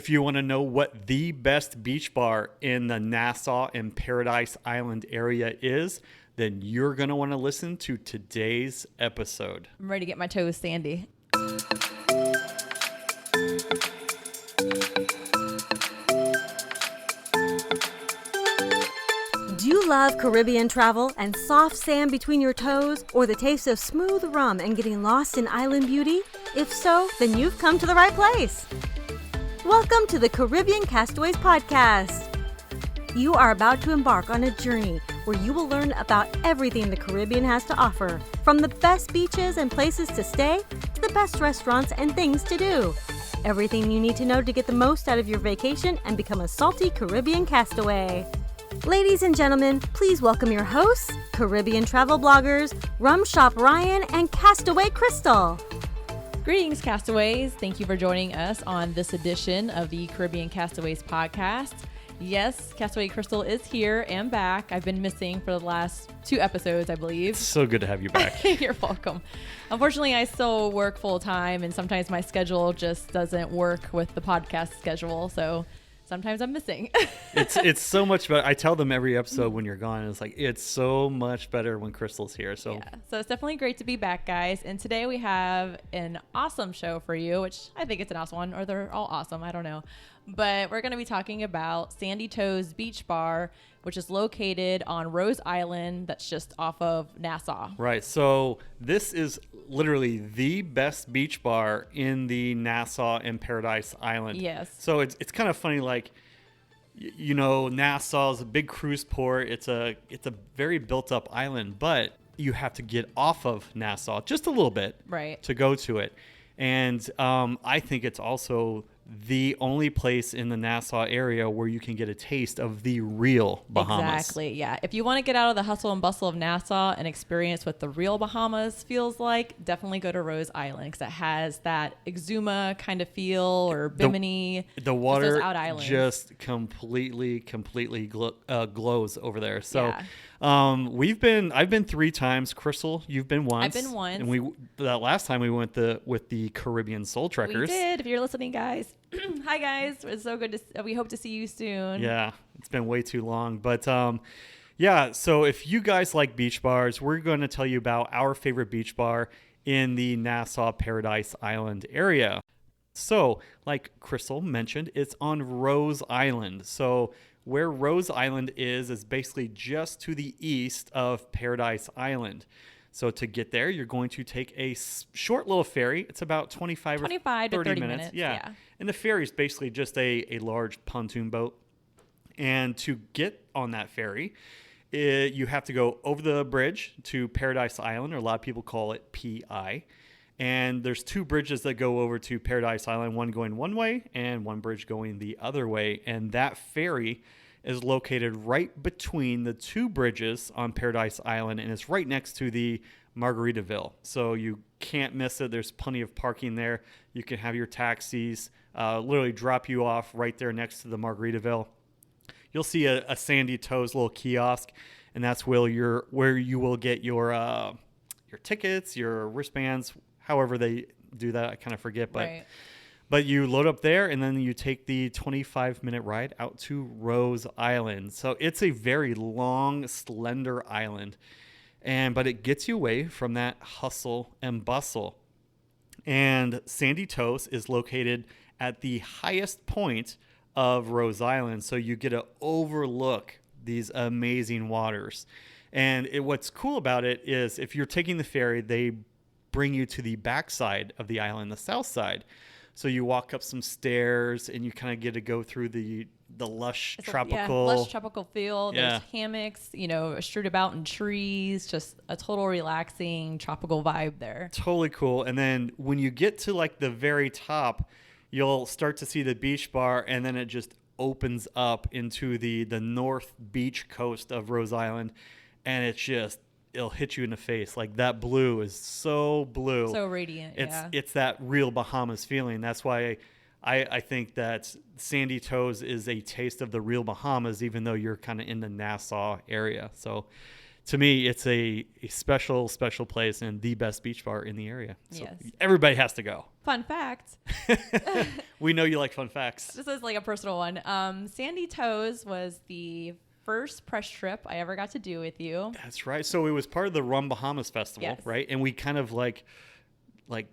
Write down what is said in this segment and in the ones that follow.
If you want to know what the best beach bar in the Nassau and Paradise Island area is, then you're going to want to listen to today's episode. I'm ready to get my toes sandy. Do you love Caribbean travel and soft sand between your toes, or the taste of smooth rum and getting lost in island beauty? If so, then you've come to the right place. Welcome to the Caribbean Castaways Podcast. You are about to embark on a journey where you will learn about everything the Caribbean has to offer, from the best beaches and places to stay to the best restaurants and things to do. Everything you need to know to get the most out of your vacation and become a salty Caribbean castaway. Ladies and gentlemen, please welcome your hosts, Caribbean travel bloggers, Rum Shop Ryan and Castaway Crystal. Greetings, castaways. Thank you for joining us on this edition of the Caribbean Castaways Podcast. Yes, Castaway Crystal is here and back. I've been missing for the last 2 episodes, I believe. It's so good to have you back. You're welcome. Unfortunately, I still work full time, and sometimes my schedule just doesn't work with the podcast schedule. So sometimes I'm missing. It's so much better. I tell them every episode when you're gone, it's like, it's so much better when Crystal's here. So it's definitely great to be back, guys. And today we have an awesome show for you, which I think it's an awesome one, or they're all awesome. I don't know. But we're going to be talking about Sandy Toes Beach Bar, which is located on Rose Island. That's just off of Nassau. Right. So this is literally the best beach bar in the Nassau and Paradise Island. Yes. So it's kind of funny, like, you know, Nassau is a big cruise port. It's a very built up island, but you have to get off of Nassau just a little bit, right, to go to it. And I think it's also the only place in the Nassau area where you can get a taste of the real Bahamas. Exactly, yeah. If you want to get out of the hustle and bustle of Nassau and experience what the real Bahamas feels like, definitely go to Rose Island, because it has that Exuma kind of feel, or Bimini. The water just completely glows over there. So yeah. I've been 3 times. Crystal, you've been once. I've been once. And that last time we went with the Caribbean Soul Trekkers. We did. If you're listening, guys. Hi, guys. It's so good we hope to see you soon. Yeah, it's been way too long. But yeah, so if you guys like beach bars, we're going to tell you about our favorite beach bar in the Nassau Paradise Island area. So, like Crystal mentioned, it's on Rose Island. So where Rose Island is basically just to the east of Paradise Island. So to get there, you're going to take a short little ferry. It's about 25 to 30 minutes. Yeah. And the ferry is basically just a large pontoon boat. And to get on that ferry, you have to go over the bridge to Paradise Island, or a lot of people call it PI. And there's 2 bridges that go over to Paradise Island, one going one way and one bridge going the other way. And that ferry is located right between the 2 bridges on Paradise Island, and it's right next to the Margaritaville. So you can't miss it. There's plenty of parking there. You can have your taxis literally drop you off right there next to the Margaritaville. You'll see a Sandy Toes little kiosk, and that's where you will get your tickets, your wristbands, however they do that. I kind of forget, but. Right. But you load up there, and then you take the 25-minute ride out to Rose Island. So it's a very long, slender island, but it gets you away from that hustle and bustle. And Sandy Toes is located at the highest point of Rose Island, so you get to overlook these amazing waters. And what's cool about it is, if you're taking the ferry, they bring you to the backside of the island, the south side. So you walk up some stairs, and you kind of get to go through the lush tropical feel. There's hammocks, strewed about in trees, just a total relaxing tropical vibe there. Totally cool. And then when you get to like the very top, you'll start to see the beach bar, and then it just opens up into the north beach coast of Rose Island, and it'll hit you in the face. Like, that blue is so blue. So radiant, It's that real Bahamas feeling. That's why I think that Sandy Toes is a taste of the real Bahamas, even though you're kind of in the Nassau area. So to me, it's a special, special place and the best beach bar in the area. So Yes. everybody has to go. Fun fact. We know you like fun facts. This is like a personal one. Sandy Toes was the first press trip I ever got to do with you. That's right. So it was part of the Rum Bahamas Festival, Yes. right? And we kind of like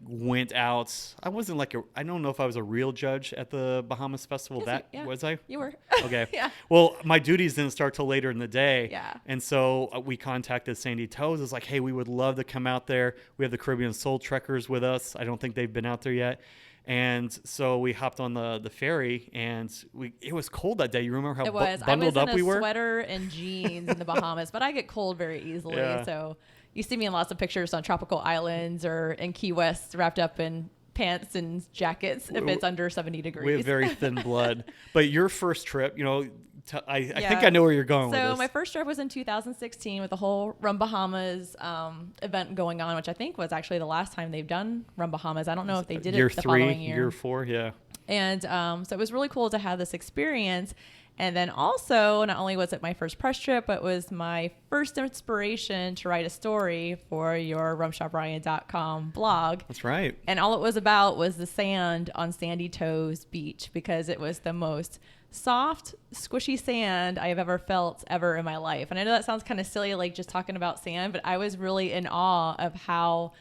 went out. I wasn't I don't know if I was a real judge at the Bahamas Festival. Yes, Was I? You were. Okay. Yeah. Well, my duties didn't start till later in the day. Yeah. And so we contacted Sandy Toes. It's like, hey, we would love to come out there. We have the Caribbean Soul Trekkers with us. I don't think they've been out there yet. And so we hopped on the ferry, and it was cold that day. You remember how It was. bundled I up was we in a were? sweater and jeans in the Bahamas, but I get cold very easily. Yeah. So you see me in lots of pictures on tropical islands or in Key West wrapped up in pants and jackets if it's under 70 degrees. We have very thin blood. But your first trip, I Yeah. think I know where you're going with So this. my first trip was in 2016 with the whole Rum Bahamas event going on, which I think was actually the last time they've done Rum Bahamas. I don't know if they did year it the 3, following year. year 4, yeah. And so it was really cool to have this experience. And then also, not only was it my first press trip, but it was my first inspiration to write a story for your rumshopryan.com blog. That's right. And all it was about was the sand on Sandy Toes Beach, because it was the most soft, squishy sand I have ever felt in my life. And I know that sounds kind of silly, like just talking about sand, but I was really in awe of how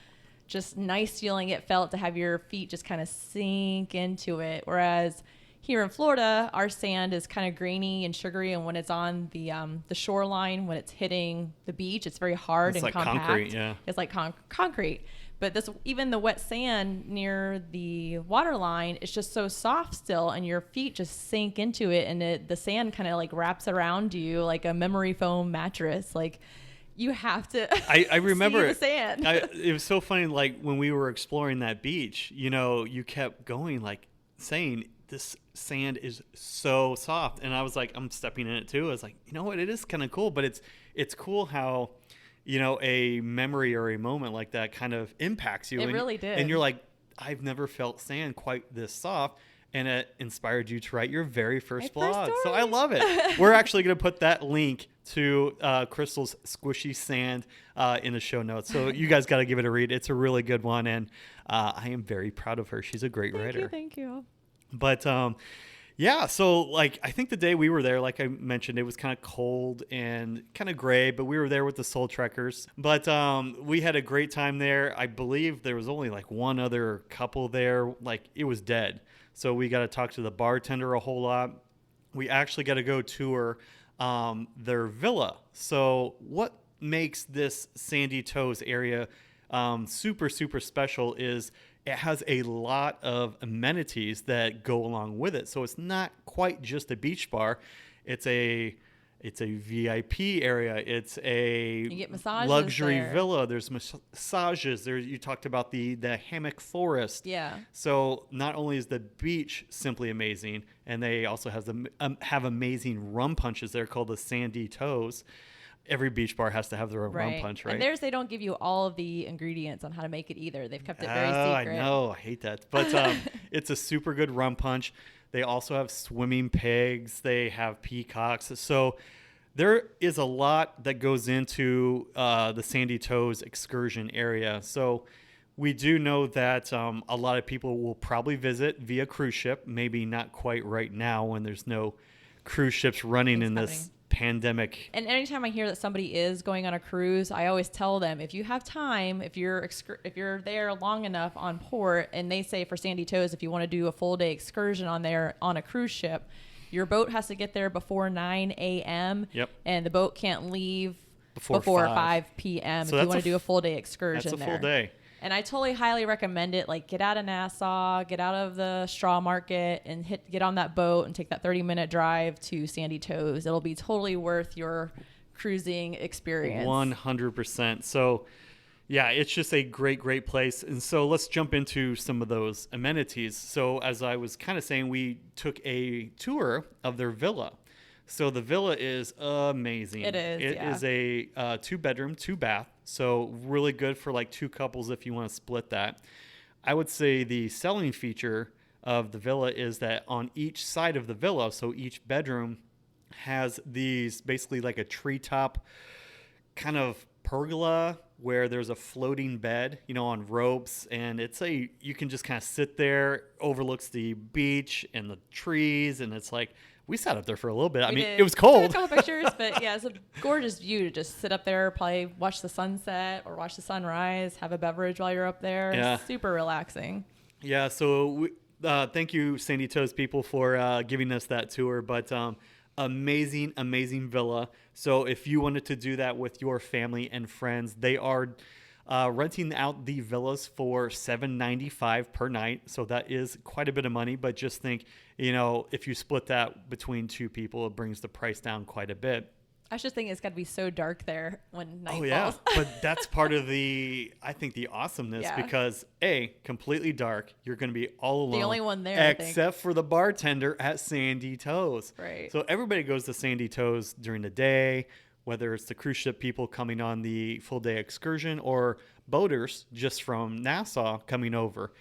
just nice feeling it felt to have your feet just kind of sink into it. Whereas here in Florida, our sand is kind of grainy and sugary, and when it's on the shoreline, when it's hitting the beach, it's very hard It's and like compact. concrete, yeah. It's like concrete. But even the wet sand near the water line, it's just so soft still, and your feet just sink into it, and the sand kind of like wraps around you like a memory foam mattress. Like, you have to I remember see the sand. it was so funny, like when we were exploring that beach, you kept going, like saying, this sand is so soft. And I was like, I'm stepping in it too. I was like, you know what? It is kind of cool, but it's cool how, a memory or a moment like that kind of impacts you. It really did. And you're like, I've never felt sand quite this soft. And it inspired you to write your very first blog. So I love it. We're actually going to put that link to Crystal's Squishy Sand in the show notes. So you guys got to give it a read. It's a really good one. And I am very proud of her. She's a great writer. Thank you. But yeah, so like I think the day we were there, like I mentioned, it was kind of cold and kind of gray, but we were there with the Soul Trekkers. But we had a great time there. I believe there was only like one other couple there. Like it was dead. So we got to talk to the bartender a whole lot. We actually got to go tour their villa. So what makes this Sandy Toes area super, super special is it has a lot of amenities that go along with it. So it's not quite just a beach bar. It's a VIP area. It's a You get massages luxury there. villa. There's massages. You talked about the hammock forest. Yeah. So not only is the beach simply amazing, and they also have amazing rum punches there called the Sandy Toes. Every beach bar has to have their own rum punch, right? And theirs, they don't give you all of the ingredients on how to make it either. They've kept it very Oh, secret. I know. I hate that. But it's a super good rum punch. They also have swimming pigs. They have peacocks. So there is a lot that goes into the Sandy Toes excursion area. So we do know that a lot of people will probably visit via cruise ship. Maybe not quite right now when there's no cruise ships running in this pandemic. And anytime I hear that somebody is going on a cruise, I always tell them, if you have time, if you're there long enough on port, and they say for Sandy Toes, if you want to do a full day excursion on a cruise ship, your boat has to get there before 9 a.m. Yep. And the boat can't leave Before 5 p.m. So if you that's want to do a full day excursion That's a there. full day. And I totally highly recommend it. Like, get out of Nassau, get out of the straw market, and get on that boat and take that 30-minute drive to Sandy Toes. It'll be totally worth your cruising experience. 100%. So, yeah, it's just a great, great place. And so let's jump into some of those amenities. So as I was kind of saying, we took a tour of their villa. So the villa is amazing. It is, It yeah. is a 2-bedroom, 2-bath. So really good for like 2 couples if you want to split that. I would say the selling feature of the villa is that on each side of the villa, so each bedroom has these basically like a treetop kind of pergola where there's a floating bed, on ropes, and you can just kind of sit there, overlooks the beach and the trees, and it's like, we sat up there for a little bit. I mean, it was cold. Took a couple pictures, but yeah, it's a gorgeous view to just sit up there, probably watch the sunset or watch the sunrise, have a beverage while you're up there. Yeah. It's super relaxing. Yeah, so thank you, Sandy Toes people, for giving us that tour. But amazing, amazing villa. So if you wanted to do that with your family and friends, they are renting out the villas for $7.95 per night. So that is quite a bit of money. But just think, if you split that between two people, it brings the price down quite a bit. I was just thinking it's got to be so dark there when night falls. Oh, yeah. But that's part of the awesomeness because, completely dark. You're going to be all alone. The only one there, except for the bartender at Sandy Toes. Right. So everybody goes to Sandy Toes during the day, whether it's the cruise ship people coming on the full day excursion or boaters just from Nassau coming over.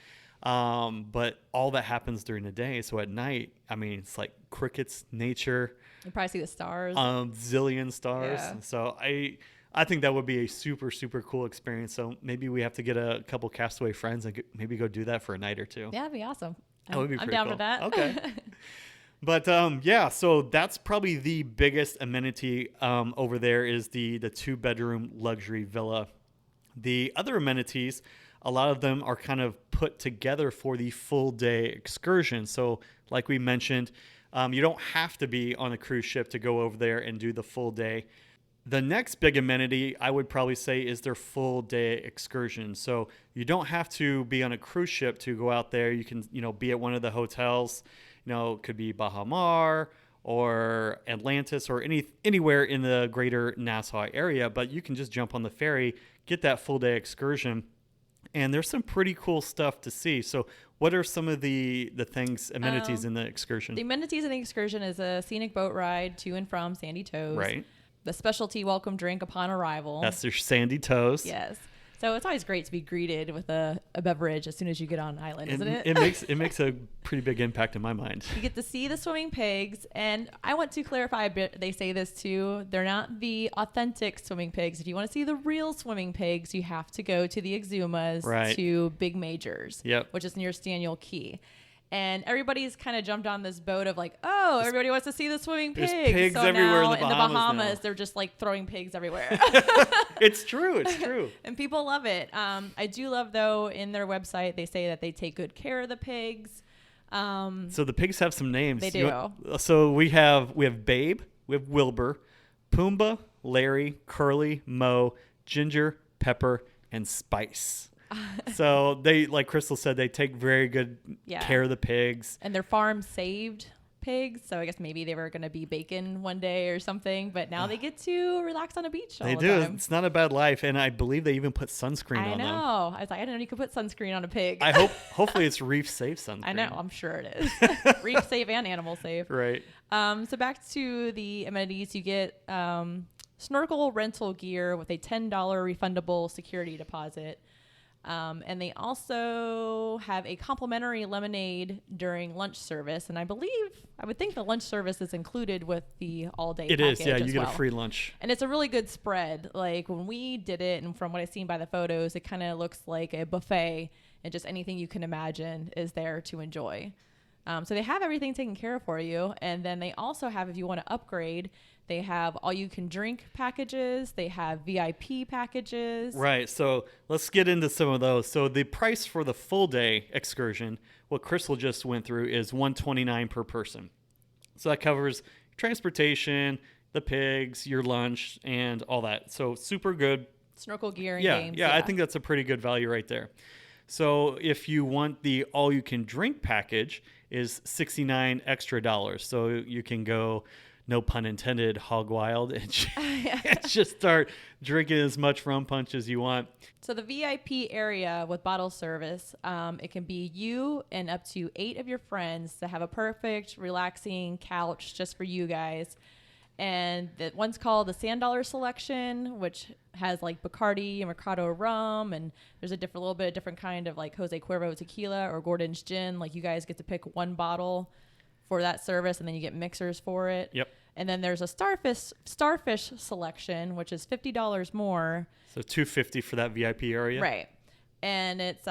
But all that happens during the day. So at night, it's like crickets, nature. You probably see the stars. Zillion stars. Yeah. So I think that would be a super, super cool experience. So maybe we have to get a couple Castaway friends and maybe go do that for a night or two. Yeah, that'd be awesome. That would be I'm pretty down cool. for that. Okay. But so that's probably the biggest amenity over there is the 2-bedroom luxury villa. The other amenities, a lot of them are kind of put together for the full day excursion. So like we mentioned, you don't have to be on a cruise ship to go over there and do the full day. The next big amenity, I would probably say, is their full day excursion. So you don't have to be on a cruise ship to go out there. You can, be at one of the hotels. It could be Bahamas or Atlantis or anywhere in the greater Nassau area. But you can just jump on the ferry, get that full day excursion. And there's some pretty cool stuff to see. So what are some of the amenities in the excursion? The amenities in the excursion is a scenic boat ride to and from Sandy Toes. Right. The specialty welcome drink upon arrival. That's your Sandy Toes. Yes. So it's always great to be greeted with a beverage as soon as you get on island, isn't it? It makes a pretty big impact in my mind. You get to see the swimming pigs, and I want to clarify a bit. They say this too. They're not the authentic swimming pigs. If you want to see the real swimming pigs, you have to go to the Exumas to Big Majors, which is near Staniel Key. And everybody's kind of jumped on this boat of like, oh, everybody wants to see the swimming pigs. There's pigs so everywhere now in the Bahamas. They're just like throwing pigs everywhere. It's true. It's true. And people love it. I do love, though, in their website, they say that they take good care of the pigs. So the pigs have some names. They do. So we have Babe, we have Wilbur, Pumbaa, Larry, Curly, Mo, Ginger, Pepper, and Spice. So they, like Crystal said, they take very good care of the pigs. And they're farm saved pigs. So I guess maybe they were going to be bacon one day or something, but now they get to relax on a beach all the time. It's not a bad life. And I believe they even put sunscreen on them. I know. I was like, I didn't know you could put sunscreen on a pig. Hopefully it's reef safe sunscreen. I know. I'm sure it is. Reef safe and animal safe. Right. So back to the amenities, you get snorkel rental gear with a $10 refundable security deposit. And they also have a complimentary lemonade during lunch service. And I would think the lunch service is included with the all-day package. It is, yeah. You get a free lunch. And it's a really good spread. Like when we did it, and from what I've seen by the photos, it kind of looks like a buffet, and just anything you can imagine is there to enjoy. So they have everything taken care of for you. And then they also have, if you want to upgrade, they have all-you-can-drink packages. They have VIP packages. Right. So let's get into some of those. So the price for the full-day excursion, what Crystal just went through, is $129 per person. So that covers transportation, the pigs, your lunch, and all that. So super good. Snorkel gear and games. Yeah, I think that's a pretty good value right there. So if you want the all-you-can-drink package, is $69 extra. So you can go, no pun intended, hog wild and just start drinking as much rum punch as you want. So the VIP area with bottle service, it can be you and up to 8 of your friends to have a perfect, relaxing couch just for you guys. And that one's called the $Sand Selection, which has like Bacardi and Mercado rum, and there's a little bit of different kind of like Jose Cuervo tequila or Gordon's gin. Like you guys get to pick one bottle for that service, and then you get mixers for it. Yep. And then there's a starfish selection, which is $50 more. So $250 for that VIP area. Right. And it's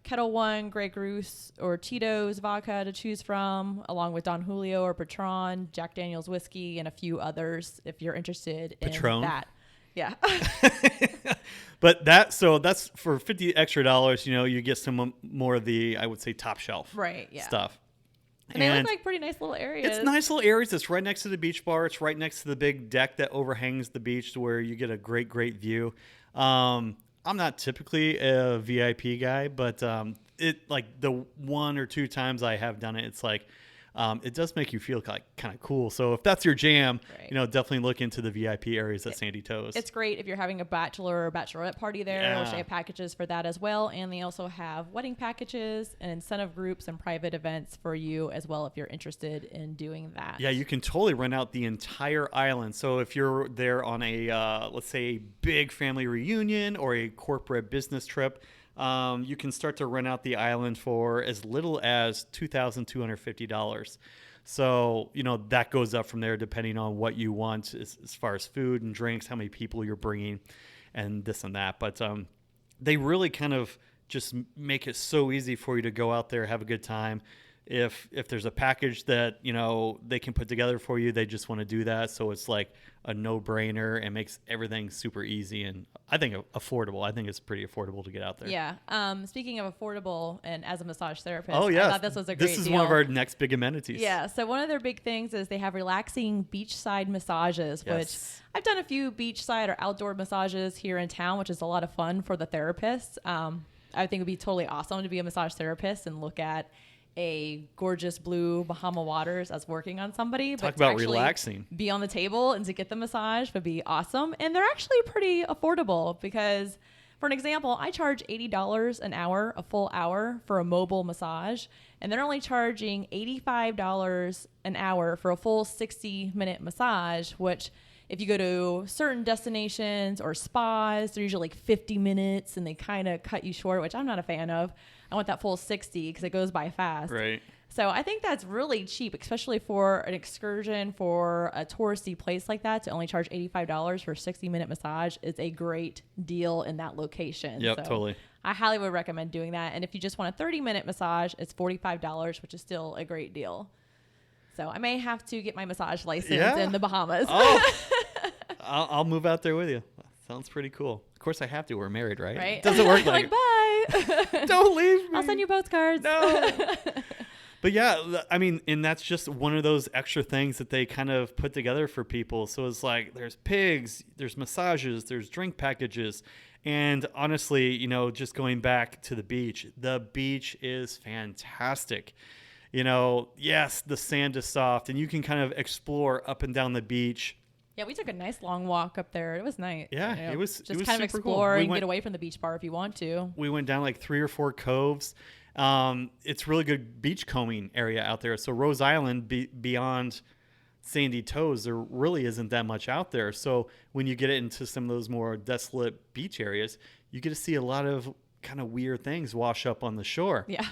Kettle One, Grey Goose, or Tito's vodka to choose from, along with Don Julio or Patron, Jack Daniel's whiskey, and a few others if you're interested in that. Yeah. But that's for $50 extra, you get some more of the, I would say, top shelf stuff. And they look like pretty nice little areas. It's nice little areas. It's right next to the beach bar. It's right next to the big deck that overhangs the beach to where you get a great, great view. I'm not typically a VIP guy, but it like the one or two times I have done it, it's like it does make you feel like kind of cool. So if that's your jam, definitely look into the VIP areas at Sandy Toes. It's great if you're having a bachelor or bachelorette party there, which they have packages for that as well. And they also have wedding packages and incentive groups and private events for you as well if you're interested in doing that. Yeah, you can totally rent out the entire island. So if you're there on a, let's say, big family reunion or a corporate business trip, you can start to rent out the island for as little as $2,250. So, that goes up from there depending on what you want as far as food and drinks, how many people you're bringing, and this and that. But they really kind of just make it so easy for you to go out there, have a good time. If there's a package that, they can put together for you, they just want to do that. So it's like a no-brainer and makes everything super easy and I think affordable. I think it's pretty affordable to get out there. Yeah. Speaking of affordable and as a massage therapist, I thought this was a great deal. This is one of our next big amenities. Yeah. So one of their big things is they have relaxing beachside massages, which I've done a few beachside or outdoor massages here in town, which is a lot of fun for the therapists. I think it would be totally awesome to be a massage therapist and look at a gorgeous blue Bahama waters as working on somebody. Talk about relaxing. Be on the table and to get the massage would be awesome. And they're actually pretty affordable because, for an example, I charge $80 an hour, a full hour for a mobile massage. And they're only charging $85 an hour for a full 60-minute massage, which if you go to certain destinations or spas, they're usually like 50 minutes and they kind of cut you short, which I'm not a fan of. I want that full 60 because it goes by fast. Right. So I think that's really cheap, especially for an excursion for a touristy place like that. To only charge $85 for a 60-minute massage is a great deal in that location. Yep, so totally. I highly would recommend doing that. And if you just want a 30-minute massage, it's $45, which is still a great deal. So I may have to get my massage license in the Bahamas. Oh, I'll move out there with you. Sounds pretty cool. Of course I have to. We're married, right? Right. Doesn't work like bye. Don't leave me. I'll send you postcards. No. But yeah, I mean, and that's just one of those extra things that they kind of put together for people. So it's like there's pigs, there's massages, there's drink packages. And honestly, just going back to the beach is fantastic. Yes, the sand is soft and you can kind of explore up and down the beach. Yeah, we took a nice long walk up there. It was nice. Yeah, it was just it was kind of super explore cool. and get away from the beach bar if you want to. We went down like 3 or 4 coves. It's really good beach combing area out there. So Rose Island, beyond Sandy Toes, there really isn't that much out there. So when you get into some of those more desolate beach areas, you get to see a lot of kind of weird things wash up on the shore. Yeah.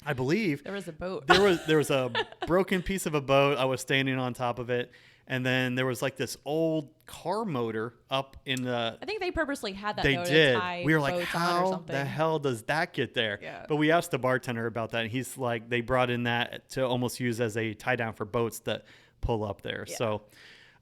I believe there was a boat. there was a broken piece of a boat. I was standing on top of it. And then there was like this old car motor up in the... I think they purposely had that. They motor did. To tie we were like, boats on or how something. the hell does that get there? Yeah. But we asked the bartender about that. And he's like, they brought in that to almost use as a tie down for boats that pull up there. Yeah. So,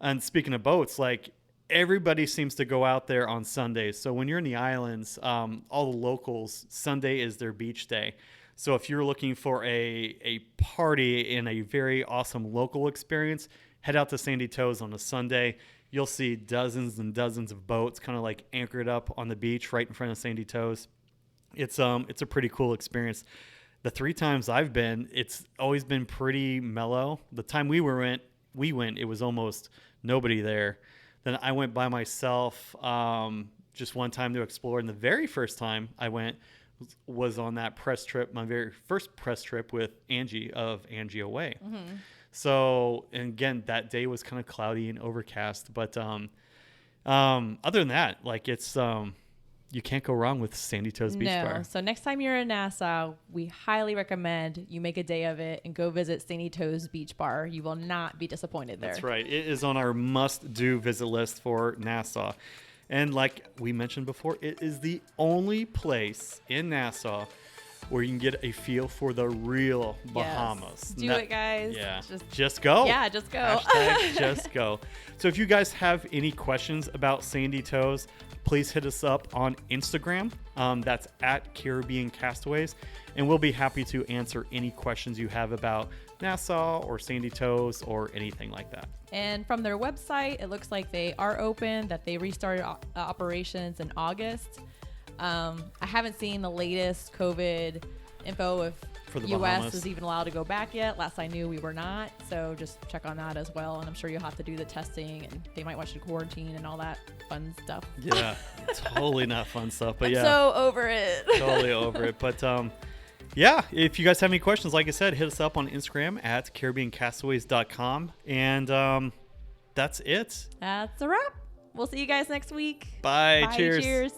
and speaking of boats, like everybody seems to go out there on Sundays. So when you're in the islands, all the locals, Sunday is their beach day. So if you're looking for a party and a very awesome local experience, head out to Sandy Toes on a Sunday. You'll see dozens and dozens of boats kind of like anchored up on the beach right in front of Sandy Toes. It's a pretty cool experience. The 3 times I've been, it's always been pretty mellow. The time we went, it was almost nobody there. Then I went by myself just one time to explore. And the very first time I went was on that press trip, my very first press trip with Angie of Angie Away. Mm-hmm. So, and again, that day was kind of cloudy and overcast, but other than that, like it's you can't go wrong with Sandy Toes Beach Bar. So next time you're in Nassau, we highly recommend you make a day of it and go visit Sandy Toes Beach Bar. You will not be disappointed there. That's right. It is on our must-do visit list for Nassau. And like we mentioned before, it is the only place in Nassau where you can get a feel for the real Bahamas. Do it, guys. Yeah. Just go. Yeah, just go. Hashtag just go. So if you guys have any questions about Sandy Toes, please hit us up on Instagram. That's at Caribbean Castaways. And we'll be happy to answer any questions you have about Nassau or Sandy Toes or anything like that. And from their website, it looks like they are open, that they restarted operations in August. I haven't seen the latest COVID info if For the U.S. Bahamas. is even allowed to go back yet. Last I knew, we were not. So just check on that as well. And I'm sure you'll have to do the testing, and they might want you to quarantine and all that fun stuff. Yeah, totally not fun stuff. But I'm yeah, so over it. totally over it. But yeah, if you guys have any questions, like I said, hit us up on Instagram at CaribbeanCastaways.com. And that's it. That's a wrap. We'll see you guys next week. Bye. Bye. Cheers. Cheers.